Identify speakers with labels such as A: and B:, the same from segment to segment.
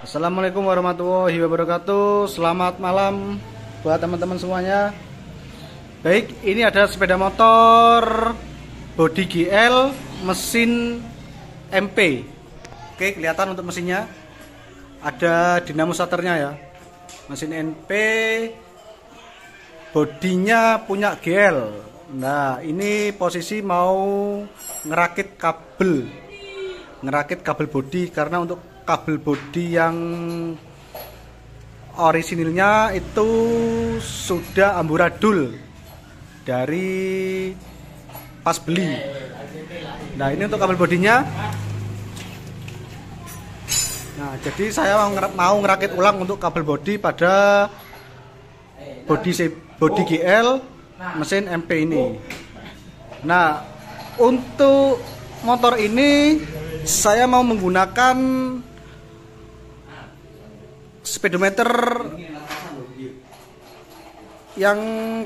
A: Assalamualaikum warahmatullahi wabarakatuh. Selamat malam buat teman-teman semuanya. Baik, ini ada sepeda motor bodi GL mesin MP. Oke, kelihatan untuk mesinnya. Ada dinamo starternya ya. Mesin MP, bodinya punya GL. Nah, ini posisi mau ngerakit kabel bodi, karena untuk kabel bodi yang orisinilnya itu sudah amburadul dari pas beli. Nah, ini untuk kabel bodinya. Nah, jadi saya mau ngerakit ulang untuk kabel bodi pada bodi GL mesin MP ini. Nah, untuk motor ini saya mau menggunakan speedometer yang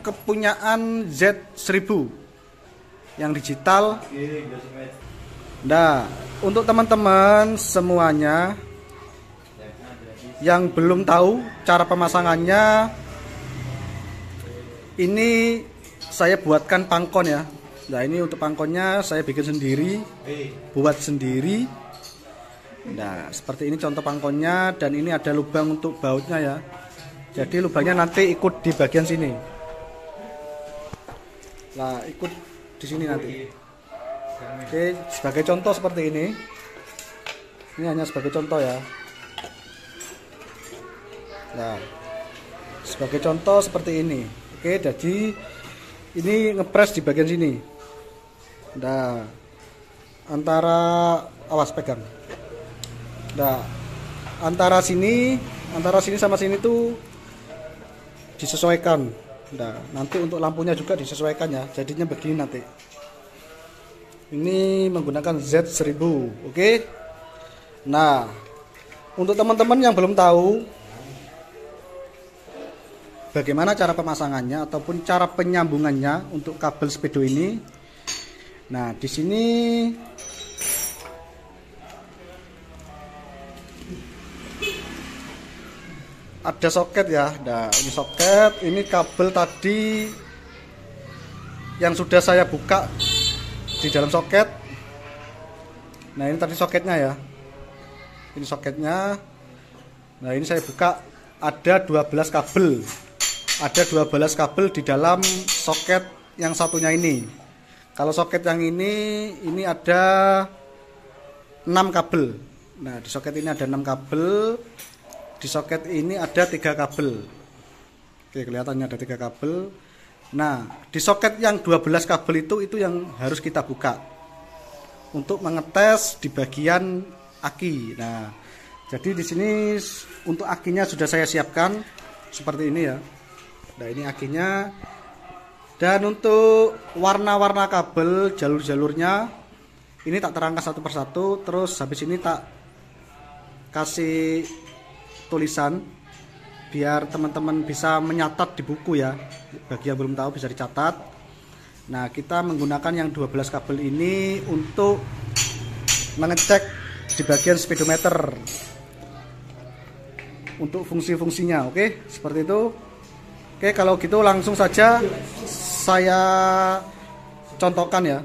A: kepunyaan Z1000 yang digital. Nah, untuk teman-teman semuanya yang belum tahu cara pemasangannya, ini saya buatkan pangkon ya. Nah, ini untuk pangkonnya saya bikin sendiri, buat sendiri. Nah, seperti ini contoh pangkonnya, dan ini ada lubang untuk bautnya ya. Jadi lubangnya nanti ikut di bagian sini. Nah, ikut di sini nanti. Oke, sebagai contoh seperti ini. Ini hanya sebagai contoh ya. Nah, sebagai contoh seperti ini. Oke, jadi ini ngepres di bagian sini. Nah, awas pegang. Nah, antara sini sama sini tuh disesuaikan. Nah, nanti untuk lampunya juga disesuaikan ya. Jadinya begini nanti. Ini menggunakan Z1000, oke? Nah, untuk teman-teman yang belum tahu bagaimana cara pemasangannya ataupun cara penyambungannya untuk kabel speedo ini. Nah, di sini ada soket ya. Nah, ini soket, ini kabel tadi yang sudah saya buka di dalam soket. Nah, ini tadi soketnya ya. Ini soketnya. Nah, ini saya buka, ada 12 kabel. Ada 12 kabel di dalam soket yang satunya ini. Kalau soket yang ini ada 6 kabel. Nah, di soket ini ada 6 kabel. Di soket ini ada 3 kabel. Oke, kelihatannya ada 3 kabel. Nah, di soket yang 12 kabel itu yang harus kita buka untuk mengetes di bagian aki. Nah, jadi di sini untuk akinya sudah saya siapkan seperti ini ya. Nah, ini akinya. Dan untuk warna-warna kabel, jalur-jalurnya ini tak terangkas satu persatu. Terus habis ini tak kasih tulisan biar teman-teman bisa menyatat di buku ya. Bagi yang belum tahu bisa dicatat. Nah, kita menggunakan yang 12 kabel ini untuk mengecek di bagian speedometer untuk fungsi-fungsinya. Oke, seperti itu. Oke, kalau gitu langsung saja saya contohkan ya.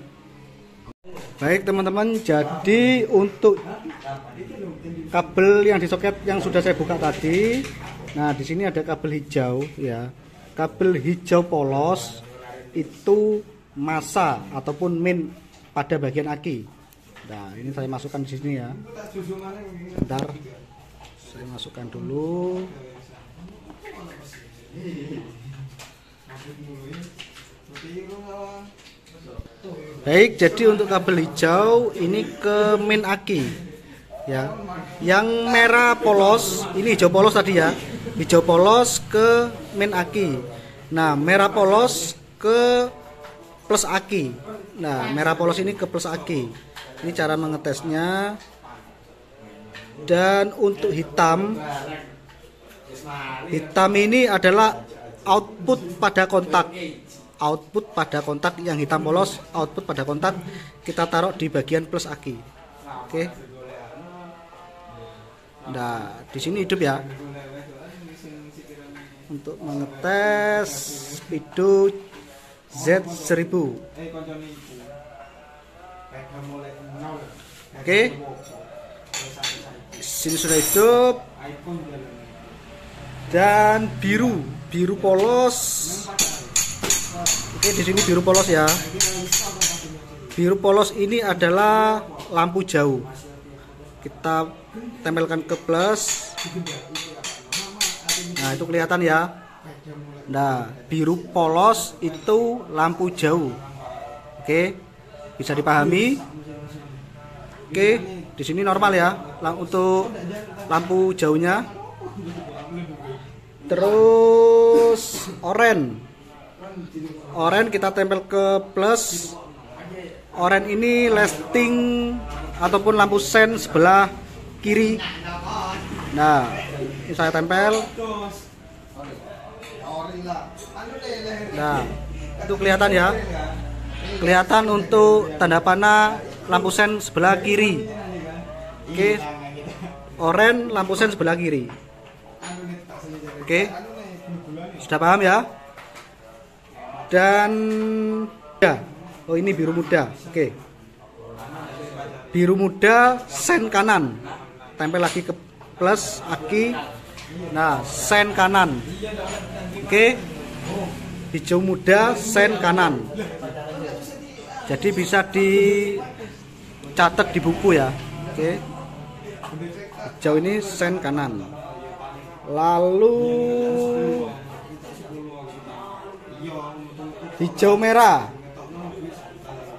A: Baik teman-teman, jadi untuk kabel yang di soket yang sudah saya buka tadi, nah di sini ada kabel hijau ya. Kabel hijau polos itu masa ataupun min pada bagian aki. Nah, ini saya masukkan di sini ya. Bentar, saya masukkan dulu. Baik, jadi untuk kabel hijau ini ke min aki ya. Yang merah polos, ini hijau polos tadi ya. Hijau polos ke min aki. Nah, merah polos ke plus aki. Nah, merah polos ini ke plus aki. Ini cara mengetesnya. Dan untuk hitam ini adalah output pada kontak. Output pada kontak yang hitam polos, output pada kontak kita taruh di bagian plus aki. Oke. Nah, di sini hidup ya. Untuk mengetes Speedo Z1000. Oke. Sini sudah hidup. Dan biru polos. Oke, di sini biru polos ya. Biru polos ini adalah lampu jauh. Kita tempelkan ke plus. Nah, itu kelihatan ya. Nah, biru polos itu lampu jauh. Oke, bisa dipahami. Oke, di sini normal ya untuk lampu jauhnya. Terus oranye kita tempel ke plus. Oranye ini lighting ataupun lampu sen sebelah kiri. Nah, ini saya tempel. Nah, itu kelihatan ya. Kelihatan untuk tanda panah lampu sen sebelah kiri. Oke, oranye lampu sen sebelah kiri. Oke, sudah paham ya. Dan ya, oh ini biru muda. Oke, biru muda sen kanan, tempel lagi ke plus aki. Nah, sen kanan. Oke, hijau muda sen kanan. Jadi bisa dicatat di buku ya. Oke, hijau ini sen kanan. Lalu hijau merah.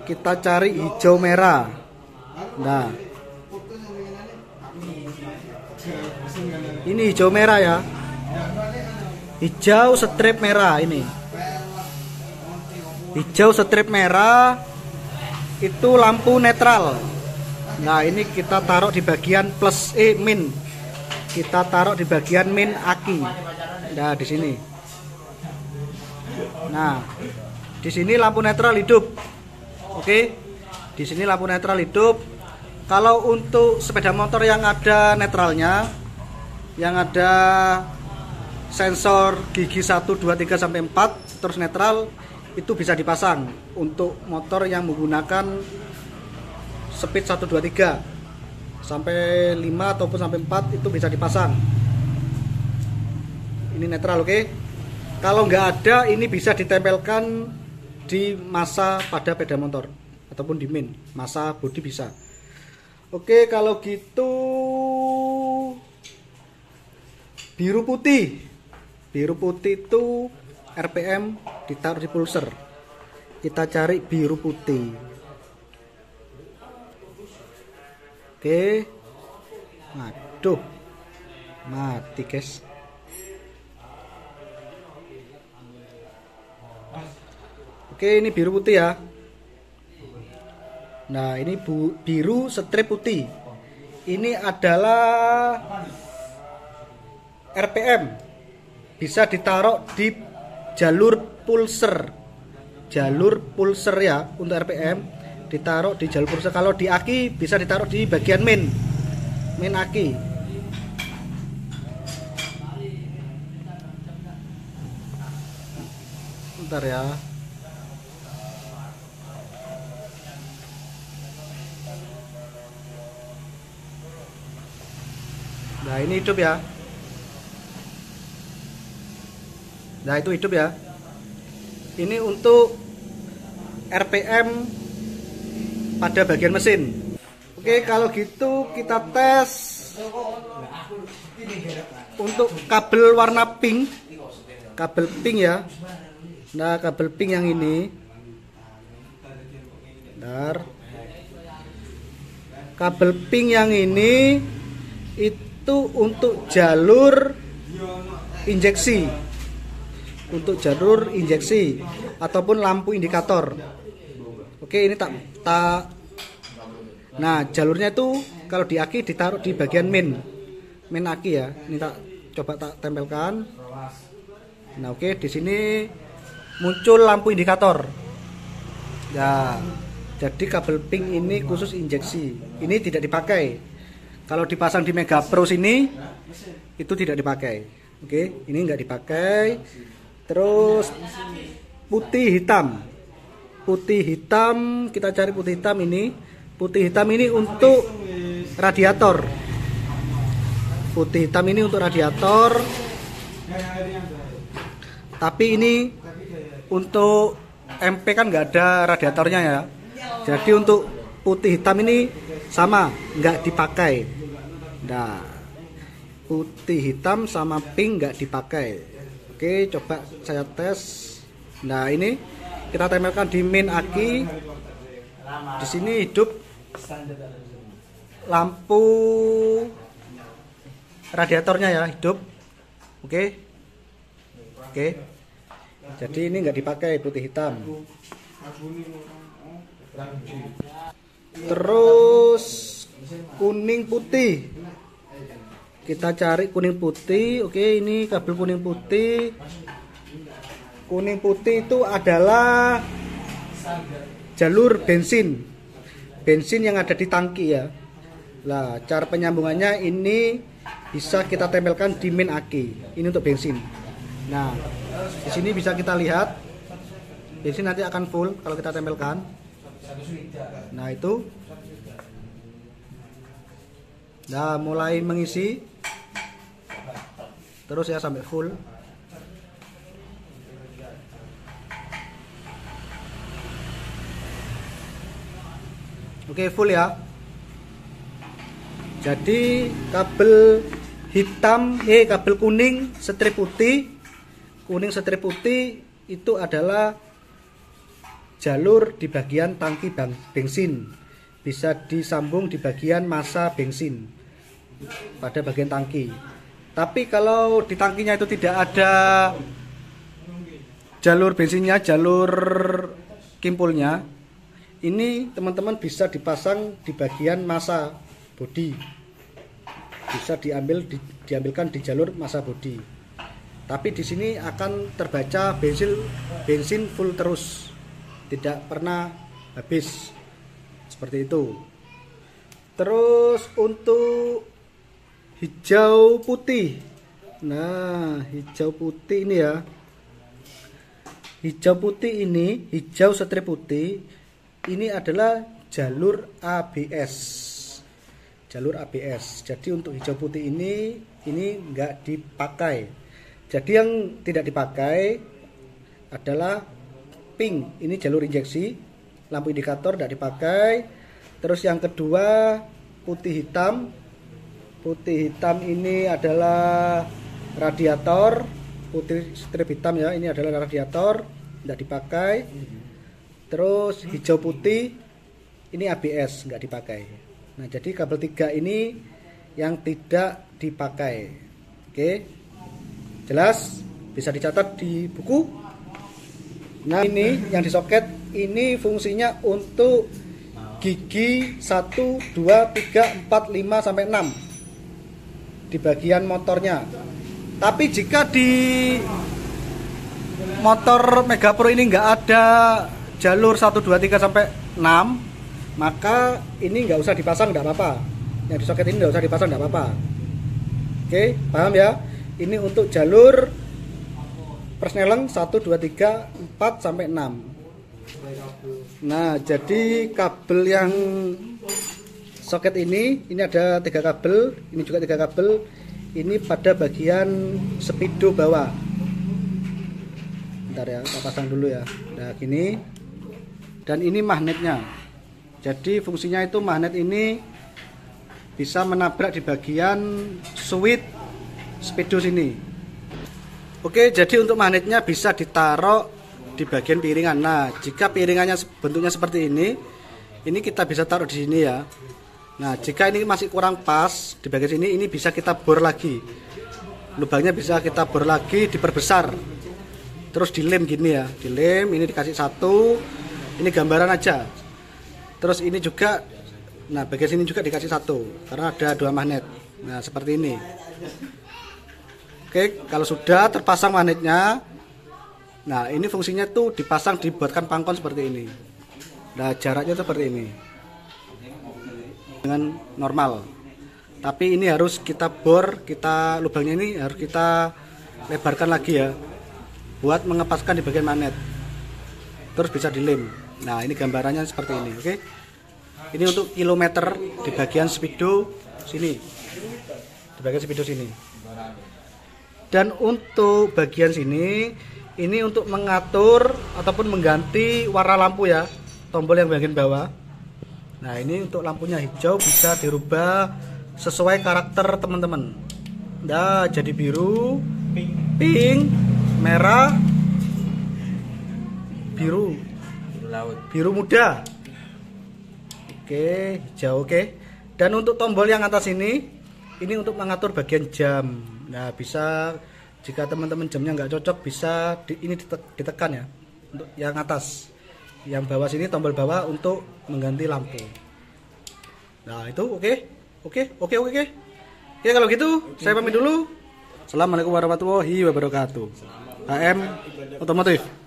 A: Kita cari hijau merah. Nah, ini hijau merah ya. Hijau strip merah ini. Hijau strip merah itu lampu netral. Nah, ini kita taruh di bagian plus min. Kita taruh di bagian min aki. Nah, di sini. Nah, di sini lampu netral hidup. Oke. Di sini lampu netral hidup. Kalau untuk sepeda motor yang ada netralnya, yang ada sensor gigi 1 2 3 sampai 4 terus netral, itu bisa dipasang untuk motor yang menggunakan speed 1 2 3. Sampai 5 ataupun sampai 4 itu bisa dipasang. Ini netral, oke. Kalau nggak ada, ini bisa ditempelkan di masa pada sepeda motor ataupun di min, masa bodi bisa. Oke, kalau gitu biru putih. Biru putih itu RPM ditaruh di pulser. Kita cari biru putih. Oke, aduh, mati guys. Oke, ini biru putih ya. Nah, ini biru strip putih. Ini adalah RPM. Bisa ditaruh di jalur pulser. Jalur pulser ya untuk RPM. Ditaruh di jalur pulser. Kalau di aki bisa ditaruh di bagian min aki. Bentar ya. Nah, ini hidup ya. Nah, itu hidup ya. Ini untuk RPM pada bagian mesin. Oke, kalau gitu kita tes untuk kabel warna pink. Kabel pink ya. Nah, kabel pink yang ini. Bentar. Kabel pink yang ini itu untuk jalur injeksi. Untuk jalur injeksi ataupun lampu indikator. Oke, ini tak. Nah, jalurnya itu kalau di aki ditaruh di bagian min aki ya. Ini coba tak tempelkan. Nah, oke, di sini muncul lampu indikator. Ya, jadi kabel pink ini khusus injeksi. Ini tidak dipakai. Kalau dipasang di Mega Pro sini itu tidak dipakai. Oke, ini nggak dipakai. Terus putih hitam. Putih hitam, kita cari putih hitam ini. Putih hitam ini untuk radiator. Putih hitam ini untuk radiator. Tapi ini untuk MP kan nggak ada radiatornya ya. Jadi untuk putih hitam ini sama, nggak dipakai. Nah, putih hitam sama pink nggak dipakai. Oke, coba saya tes. Nah, ini kita tempelkan di main aki. Di sini hidup lampu radiatornya ya, hidup. Oke. Jadi ini nggak dipakai putih hitam. Terus kuning putih. Kita cari kuning putih. Oke, ini kabel kuning putih. Kuning putih itu adalah jalur bensin. Bensin yang ada di tangki ya. Nah, cara penyambungannya ini bisa kita tempelkan di main aki. Ini untuk bensin. Nah, di sini bisa kita lihat bensin nanti akan full kalau kita tempelkan. Nah, itu. Nah, mulai mengisi. Terus ya sampai full. Oke, full ya. Jadi kabel hitam, kabel kuning strip putih. Kuning strip putih itu adalah jalur di bagian tangki bensin. Bisa disambung di bagian massa bensin pada bagian tangki. Tapi kalau di tangkinya itu tidak ada jalur bensinnya, jalur kimpulnya, ini teman-teman bisa dipasang di bagian massa bodi. Bisa diambilkan di jalur massa bodi. Tapi di sini akan terbaca bensin full terus, tidak pernah habis, seperti itu. Terus untuk hijau putih, nah hijau putih ini ya, hijau putih ini, hijau strip putih ini adalah jalur ABS, jalur ABS. Jadi untuk hijau putih ini nggak dipakai. Jadi yang tidak dipakai adalah pink, ini jalur injeksi, lampu indikator tidak dipakai. Terus yang kedua putih hitam. Putih hitam ini adalah radiator, putih strip hitam ya, ini adalah radiator, tidak dipakai. Terus hijau putih ini ABS, nggak dipakai. Nah, jadi kabel 3 ini yang tidak dipakai. Oke. Jelas, bisa dicatat di buku. Nah, ini yang disoket ini fungsinya untuk gigi 1, 2, 3, 4, 5 sampai 6 di bagian motornya. Tapi jika di motor Mega Pro ini nggak ada jalur 1, 2, 3 sampai 6, maka ini nggak usah dipasang, nggak apa-apa. Yang disoket ini nggak usah dipasang, nggak apa-apa. Oke, paham ya? Ini untuk jalur persneleng 1, 2, 3, 4 sampai 6. Nah, jadi kabel yang soket ini ada 3 kabel, ini juga 3 kabel. Ini pada bagian speedo bawah. Bentar ya, kita pasang dulu ya. Nah, gini. Dan ini magnetnya. Jadi fungsinya itu magnet ini bisa menabrak di bagian switch speedo sini. Oke, jadi untuk magnetnya bisa ditaruh di bagian piringan. Nah, jika piringannya bentuknya seperti ini kita bisa taruh di sini ya. Nah, jika ini masih kurang pas di bagian sini, ini bisa kita bor lagi. Lubangnya bisa kita bor lagi, diperbesar. Terus dilem gini ya, dilem. Ini dikasih 1. Ini gambaran aja. Terus ini juga, nah bagian sini juga dikasih 1 karena ada 2 magnet. Nah, seperti ini. Oke, kalau sudah terpasang magnetnya, nah ini fungsinya tuh dipasang, dibuatkan pangkon seperti ini. Nah, jaraknya seperti ini dengan normal. Tapi ini harus kita bor, kita lubangnya ini harus kita lebarkan lagi ya, buat mengepaskan di bagian magnet. Terus bisa dilem. Nah ini gambarannya seperti ini, oke? Ini untuk kilometer di bagian speedo sini, di bagian speedo sini. Dan untuk bagian sini, ini untuk mengatur ataupun mengganti warna lampu ya, tombol yang bagian bawah. Nah ini untuk lampunya hijau bisa dirubah sesuai karakter teman-teman. Nah jadi biru, pink, merah, biru laut, biru muda, oke, hijau, oke. Dan untuk tombol yang atas ini untuk mengatur bagian jam. Nah bisa, jika teman-teman jamnya nggak cocok bisa ini ditekan ya, untuk yang atas. Yang bawah sini tombol bawah untuk mengganti lampu. Nah itu oke. Oke, kalau gitu saya pamit dulu. Assalamualaikum warahmatullahi wabarakatuh. HM Otomotif.